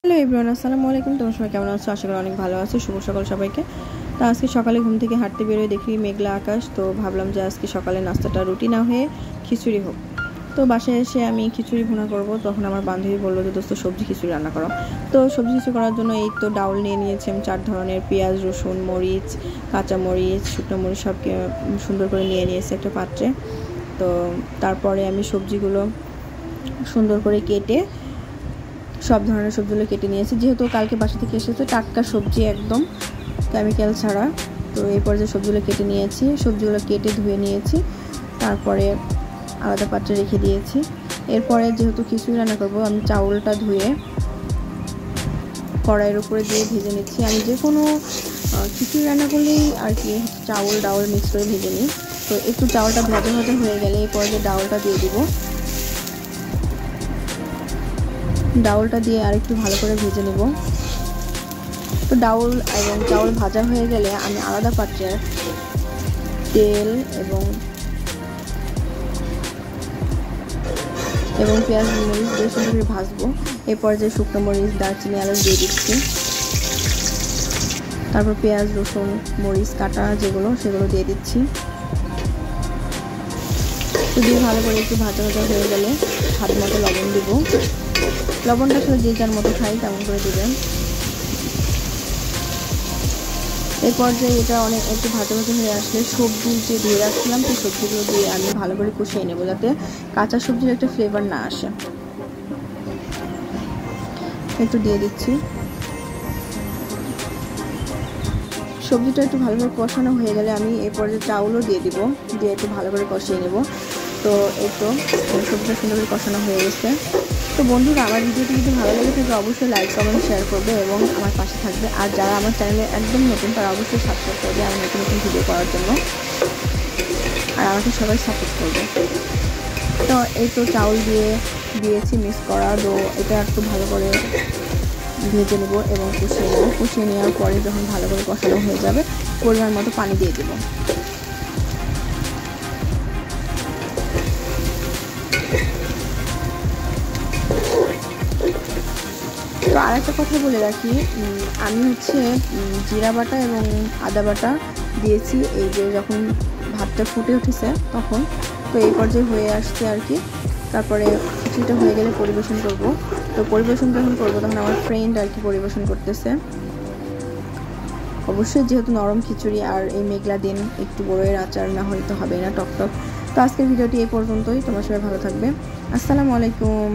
Hello everyone, আসসালামু আলাইকুম। তোমার সবাই কেমন আছো? আশা করি অনেক ভালো আছো। শুভ সকাল সবাইকে। তো আজকে সকালে ঘুম থেকে হাঁটতে বেরোয় দেখি মেঘলা আকাশ। তো ভাবলাম যে আজকে সকালে নাস্তাটা রুটি না হয়ে খিচুড়ি হোক। তো বাসায় এসে আমি খিচুড়ি ভুনা করব। তখন আমার বান্ধবী বললো যে দোস্ত সবজি খিচুড়ি রান্না করো। তো সবজি খিচুড়ি করার জন্য এই তো ডাউল নিয়ে নিয়েছি আমি 4 ধরনের, পেঁয়াজ, রসুন, মরিচ, কাঁচা মরিচ, শুকনো মরিচ সবকে সুন্দর করে নিয়ে নিয়েছি একটা পাত্রে। তো তারপরে আমি সবজিগুলো সুন্দর করে কেটে সব ধরনের সবজিগুলো কেটে নিয়েছি, যেহেতু কালকে বাসা থেকে এসেছে টাটকা সবজি, একদম কেমিক্যাল ছাড়া। তো এরপর যে সবজিগুলো কেটে নিয়েছি, সবজিগুলো কেটে ধুয়ে নিয়েছি, তারপরে আলাদা পাত্রে রেখে দিয়েছি। এরপরে যেহেতু খিচুড়ি রান্না করবো, আমি চাউলটা ধুয়ে কড়াইয়ের উপরে দিয়ে ভেজে নিচ্ছি। আমি যে কোনো খিচুড়ি রান্না করলেই আর কি চাউল ডাউল মিক্স করে ভেজে নিই। তো একটু চাউলটা ভাজা ভাজা হয়ে গেলে এরপর যে ডাউলটা দিয়ে দিব। ডাউলটা দিয়ে আর একটু ভালো করে ভেজে নেব। তো ডাউল এবং চাউল ভাজা হয়ে গেলে আমি আলাদা পাত্রে তেল এবং পেঁয়াজ মরিচ দিয়ে সুন্দর করে ভাজবো। এরপর যে শুকনো মরিচ, দারচিনি, এলাচ দিয়ে দিচ্ছি। তারপর পেঁয়াজ, রসুন, মরিচ কাটা যেগুলো সেগুলো দিয়ে দিচ্ছি। তো দিয়ে ভালো করে একটু ভাজা ভাজা হয়ে গেলে স্বাদ মতো লবণ দিব। লবণটা আসলে যে যার মতো খাই তেমন করে দেবেন। এরপর যে এটা অনেক একটু ভাজা ভাজা হয়ে আসলে সবজি যে ধুয়ে রাখছিলাম সেই সবজিগুলো দিয়ে আমি ভালো করে কষিয়ে নেবো, যাতে কাঁচা সবজির একটা ফ্লেভার না আসে। একটু দিয়ে দিচ্ছি। সবজিটা একটু ভালো করে কষানো হয়ে গেলে আমি এরপর যে চাউলও দিয়ে দিব, দিয়ে একটু ভালো করে কষিয়ে নেব। তো এই তো সবজিটা সুন্দর করে কষানো হয়ে গেছে। তো বন্ধুরা, আমার ভিডিওটি যদি ভালো লেগে থাকে অবশ্যই লাইক, কমেন্ট, শেয়ার করবে এবং আমার পাশে থাকবে। আর যারা আমার চ্যানেলে একদম নতুন তারা অবশ্যই সাবস্ক্রাইব করবে আমার নতুন নতুন ভিডিও করার জন্য, আর আমাকে সবাই সাপোর্ট করবে। তো এই তো চাউল দিয়েছি মিক্স করা। তো এটা একটু ভালো করে ভেজে নেব এবং কষিয়ে নেওয়ার পরে যখন ভালো করে কষানো হয়ে যাবে পরিমাণ মতো পানি দিয়ে দেব। তো আর একটা কথা বলে রাখি, আমি জিরা বাটা এবং আদা বাটা দিয়েছি এই যে যখন ভাতটা ফুটে উঠেছে তখন। তো এই পর্যায়ে হয়ে আসছে আর কি। তারপরে খিচুড়িটা হয়ে গেলে পরিবেশন করব। তো পরিবেশন যখন করবো তখন আমার ফ্রেন্ড আর কি পরিবেশন করতেছে। অবশ্যই যেহেতু নরম খিচুড়ি আর এই মেঘলা দিন একটু বড়ের আচার না হলে তো হবে না, টক টক। তো আজকের ভিডিওটি এই পর্যন্তই। তোমার সবাই ভালো থাকবে। আসসালামু আলাইকুম।